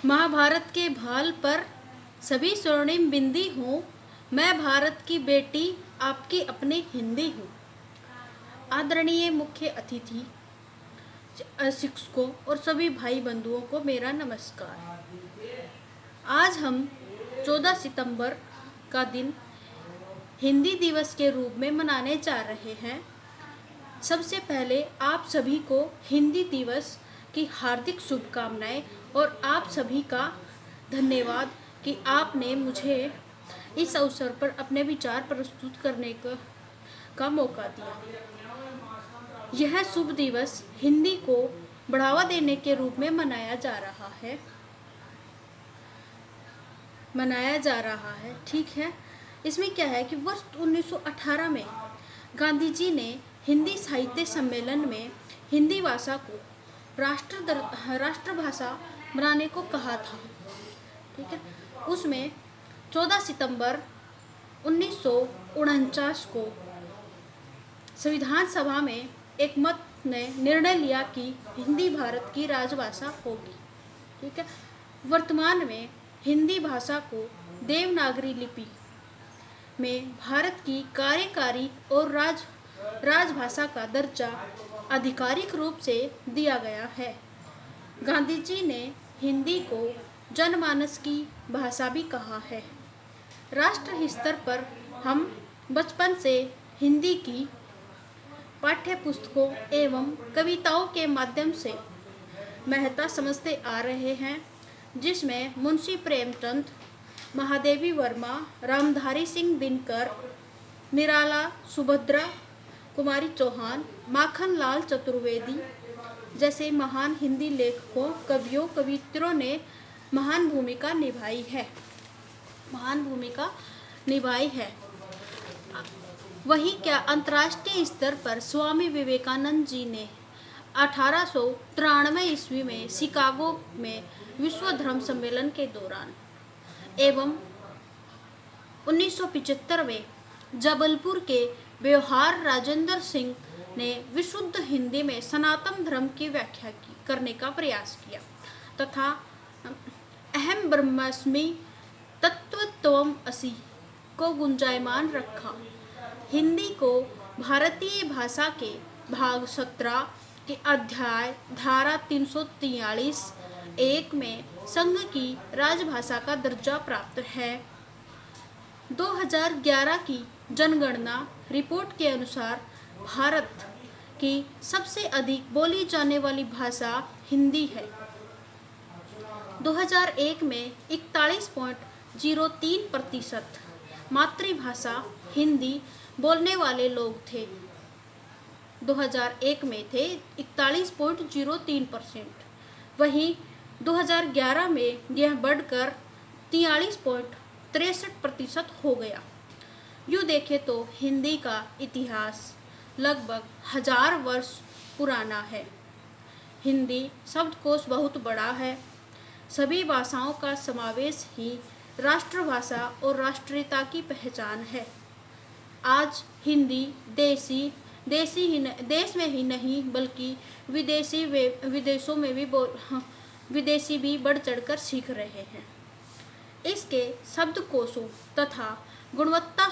महाभारत के भाल पर सभी स्वर्णिम बिंदी हूँ। मैं भारत की बेटी आपकी अपनी हिंदी हूँ। आदरणीय मुख्य अतिथि, शिक्षकों और सभी भाई बंधुओं को मेरा नमस्कार। आज हम 14 सितंबर का दिन हिंदी दिवस के रूप में मनाने जा रहे हैं। सबसे पहले आप सभी को हिंदी दिवस की हार्दिक शुभकामनाएं और आप सभी का धन्यवाद कि आपने मुझे इस अवसर पर अपने विचार प्रस्तुत करने का मौका दिया। यह शुभ दिवस हिंदी को बढ़ावा देने के रूप में मनाया जा रहा है। ठीक है, इसमें क्या है कि वर्ष 1918 में गांधी जी ने हिंदी साहित्य सम्मेलन में हिंदी भाषा को राष्ट्रभाषा बनाने को कहा था। ठीक है, उसमें 14 सितंबर 1949 को संविधान सभा में एक मत ने निर्णय लिया कि हिंदी भारत की राजभाषा होगी। ठीक है, वर्तमान में हिंदी भाषा को देवनागरी लिपि में भारत की कार्यकारी और राजभाषा का दर्जा आधिकारिक रूप से दिया गया है। गांधी जी ने हिंदी को जनमानस की भाषा भी कहा है। राष्ट्र स्तर पर हम बचपन से हिंदी की पाठ्य पुस्तकों एवं कविताओं के माध्यम से महत्ता समझते आ रहे हैं, जिसमें मुंशी प्रेमचंद, महादेवी वर्मा, रामधारी सिंह दिनकर, निराला, सुभद्रा कुमारी चौहान, माखन लाल चतुर्वेदी जैसे महान हिंदी लेखकों, कवियों, कवियत्रियों ने महान भूमिका निभाई है। वहीं क्या अंतर्राष्ट्रीय स्तर पर स्वामी विवेकानंद जी ने 1893 ईस्वी में शिकागो में विश्व धर्म सम्मेलन के दौरान एवं 1975 में जबलपुर के व्यवहार राजेंद्र सिंह ने विशुद्ध हिंदी में सनातन धर्म की व्याख्या करने का प्रयास किया तथा अहम ब्रह्मास्मि तत्वत्वम असि को गुंजायमान रखा। हिंदी को भारतीय भाषा के भाग 17 के अध्याय धारा 343(1) में संघ की राजभाषा का दर्जा प्राप्त है। 2011 की जनगणना रिपोर्ट के अनुसार भारत की सबसे अधिक बोली जाने वाली भाषा हिंदी है। 2001 में 41.03% मातृभाषा हिंदी बोलने वाले लोग थे। 2001 में थे 41.03%, वहीं 2011 में यह बढ़कर 43.63% हो गया। यूँ देखें तो हिंदी का इतिहास लगभग 1000 वर्ष पुराना है। हिंदी शब्दकोश बहुत बड़ा है। सभी भाषाओं का समावेश ही राष्ट्रभाषा और राष्ट्रीयता की पहचान है। आज हिंदी देश में ही नहीं बल्कि विदेशी भी बढ़ चढ़कर सीख रहे हैं। इसके शब्दकोशों तथा गुणवत्ता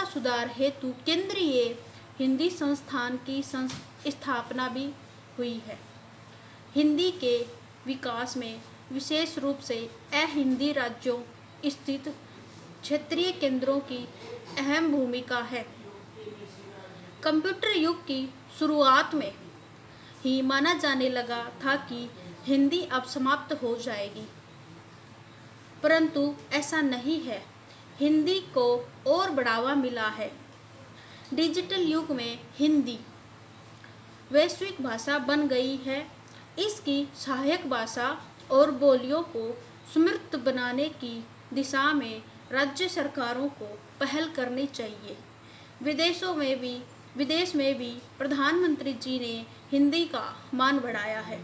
सुधार हेतु केंद्रीय हिंदी संस्थान की स्थापना भी हुई है। हिंदी के विकास में विशेष रूप से अहिंदी राज्यों स्थित क्षेत्रीय केंद्रों की अहम भूमिका है। कंप्यूटर युग की शुरुआत में ही माना जाने लगा था कि हिंदी अब समाप्त हो जाएगी, परंतु ऐसा नहीं है। हिंदी को और बढ़ावा मिला है। डिजिटल युग में हिंदी वैश्विक भाषा बन गई है। इसकी सहायक भाषा और बोलियों को समृद्ध बनाने की दिशा में राज्य सरकारों को पहल करनी चाहिए। विदेश में भी प्रधानमंत्री जी ने हिंदी का मान बढ़ाया है।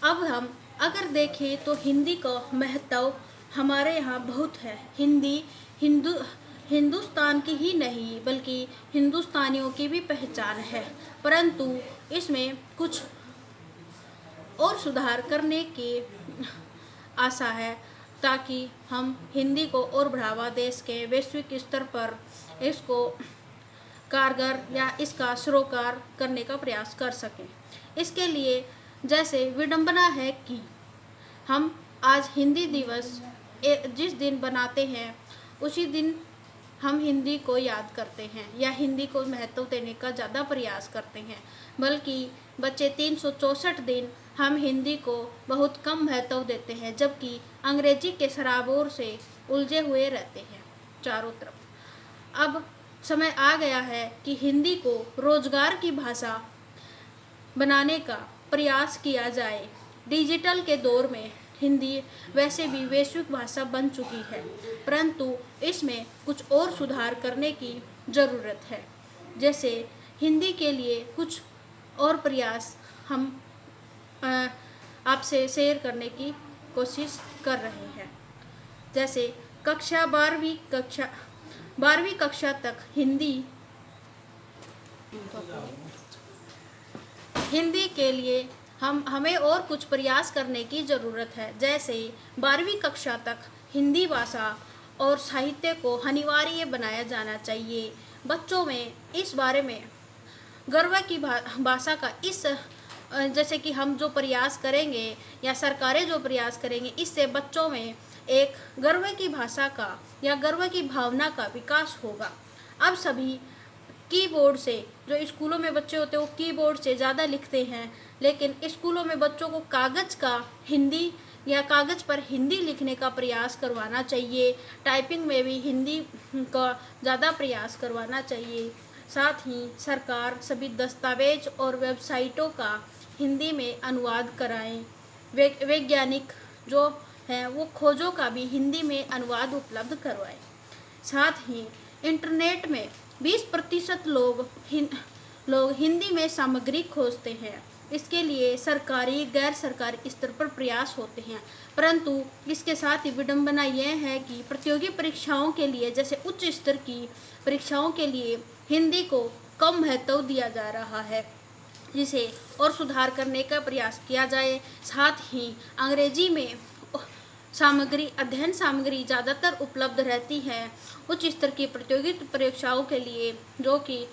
अब हम अगर देखें तो हिंदी का महत्व हमारे यहाँ बहुत है। हिंदी हिंदुस्तान की ही नहीं बल्कि हिंदुस्तानियों की भी पहचान है, परंतु इसमें कुछ और सुधार करने की आशा है ताकि हम हिंदी को और बढ़ावा देश के वैश्विक स्तर पर इसको कारगर या इसका सरोकार करने का प्रयास कर सकें। इसके लिए जैसे विडंबना है कि हम आज हिंदी दिवस जिस दिन बनाते हैं उसी दिन हम हिंदी को याद करते हैं या हिंदी को महत्व देने का ज़्यादा प्रयास करते हैं, बल्कि बच्चे 364 दिन हम हिंदी को बहुत कम महत्व देते हैं, जबकि अंग्रेजी के सराबोर से उलझे हुए रहते हैं चारों तरफ। अब समय आ गया है कि हिंदी को रोजगार की भाषा बनाने का प्रयास किया जाए। डिजिटल के दौर में हिंदी वैसे भी वैश्विक भाषा बन चुकी है, परंतु इसमें कुछ और सुधार करने की ज़रूरत है। जैसे हिंदी के लिए कुछ और प्रयास हम आपसे शेयर करने की कोशिश कर रहे हैं। जैसे 12वीं कक्षा तक हिंदी के लिए हमें और कुछ प्रयास करने की ज़रूरत है। जैसे 12वीं कक्षा तक हिंदी भाषा और साहित्य को अनिवार्य बनाया जाना चाहिए। बच्चों में इस बारे में गर्व की भाषा का जैसे कि हम जो प्रयास करेंगे या सरकारें जो प्रयास करेंगी, इससे बच्चों में एक गर्व की भाषा का या गर्व की भावना का विकास होगा। अब सभी कीबोर्ड से, जो स्कूलों में बच्चे होते हैं वो कीबोर्ड से ज़्यादा लिखते हैं, लेकिन स्कूलों में बच्चों को कागज़ का हिंदी या कागज़ पर हिंदी लिखने का प्रयास करवाना चाहिए। टाइपिंग में भी हिंदी का ज़्यादा प्रयास करवाना चाहिए। साथ ही सरकार सभी दस्तावेज और वेबसाइटों का हिंदी में अनुवाद कराएं। वैज्ञानिक जो हैं वो खोजों का भी हिंदी में अनुवाद उपलब्ध करवाएं। साथ ही इंटरनेट में 20% लोग हिंदी में सामग्री खोजते हैं। इसके लिए सरकारी गैर सरकारी स्तर पर प्रयास होते हैं, परंतु इसके साथ ही विडंबना यह है कि प्रतियोगी परीक्षाओं के लिए, जैसे उच्च स्तर की परीक्षाओं के लिए हिंदी को कम महत्व दिया जा रहा है, जिसे और सुधार करने का प्रयास किया जाए। साथ ही अंग्रेजी में अध्ययन सामग्री ज़्यादातर उपलब्ध रहती है उच्च स्तर की प्रतियोगी परीक्षाओं के लिए, जो कि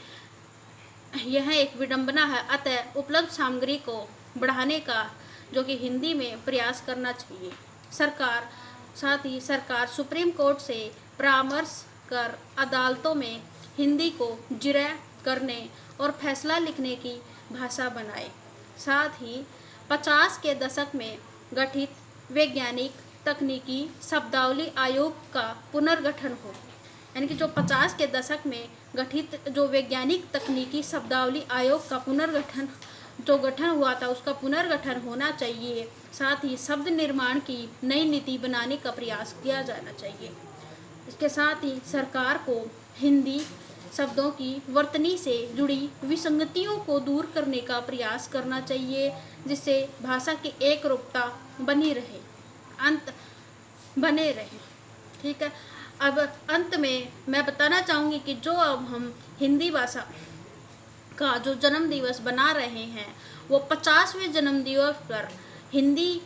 यह एक विडंबना है। अतः उपलब्ध सामग्री को बढ़ाने का जो कि हिंदी में प्रयास करना चाहिए। साथ ही सरकार सुप्रीम कोर्ट से परामर्श कर अदालतों में हिंदी को जिरह करने और फैसला लिखने की भाषा बनाए। साथ ही 50 के दशक में गठित वैज्ञानिक तकनीकी शब्दावली आयोग का पुनर्गठन हो, यानी कि जो 50 के दशक में गठित जो वैज्ञानिक तकनीकी शब्दावली आयोग का गठन हुआ था, उसका पुनर्गठन होना चाहिए। साथ ही शब्द निर्माण की नई नीति बनाने का प्रयास किया जाना चाहिए। इसके साथ ही सरकार को हिंदी शब्दों की वर्तनी से जुड़ी विसंगतियों को दूर करने का प्रयास करना चाहिए, जिससे भाषा की एक रूपता बने रहे। ठीक है। अब अंत में मैं बताना चाहूँगी कि जो अब हम हिंदी भाषा का जो जन्म दिवस बना रहे हैं, वो 50वें जन्म दिवस पर हिंदी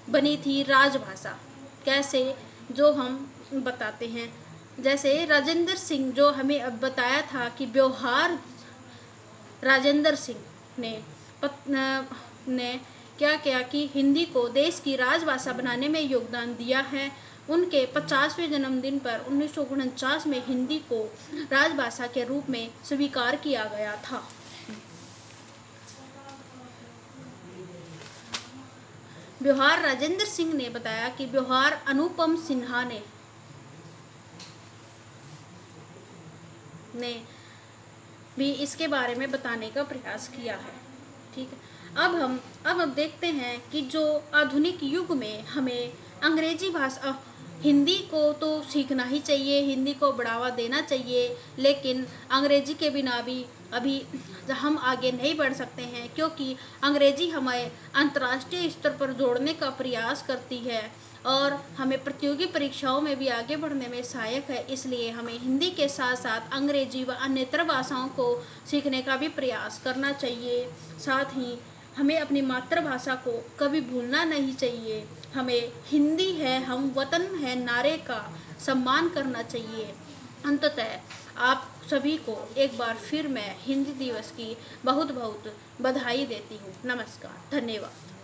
बनी थी राजभाषा। कैसे, जो हम बताते हैं। जैसे राजेंद्र सिंह जो हमें अब बताया था कि व्यवहार राजेंद्र सिंह ने क्या किया कि हिंदी को देश की राजभाषा बनाने में योगदान दिया है। उनके 50वें जन्मदिन पर 1949 में हिंदी को राजभाषा के रूप में स्वीकार किया गया था। व्यवहार राजेंद्र सिंह ने बताया कि व्यवहार अनुपम सिन्हा ने भी इसके बारे में बताने का प्रयास किया है। ठीक है। अब देखते हैं कि जो आधुनिक युग में हमें अंग्रेजी भाषा, हिंदी को तो सीखना ही चाहिए, हिंदी को बढ़ावा देना चाहिए, लेकिन अंग्रेजी के बिना भी अभी हम आगे नहीं बढ़ सकते हैं, क्योंकि अंग्रेजी हमें अंतर्राष्ट्रीय स्तर पर जोड़ने का प्रयास करती है। और हमें प्रतियोगी परीक्षाओं में भी आगे बढ़ने में सहायक है। इसलिए हमें हिंदी के साथ साथ अंग्रेजी व अन्यतर भाषाओं को सीखने का भी प्रयास करना चाहिए। साथ ही हमें अपनी मातृभाषा को कभी भूलना नहीं चाहिए। हमें हिंदी है हम वतन है नारे का सम्मान करना चाहिए। अंततः आप सभी को एक बार फिर मैं हिंदी दिवस की बहुत बहुत बधाई देती हूँ। नमस्कार, धन्यवाद।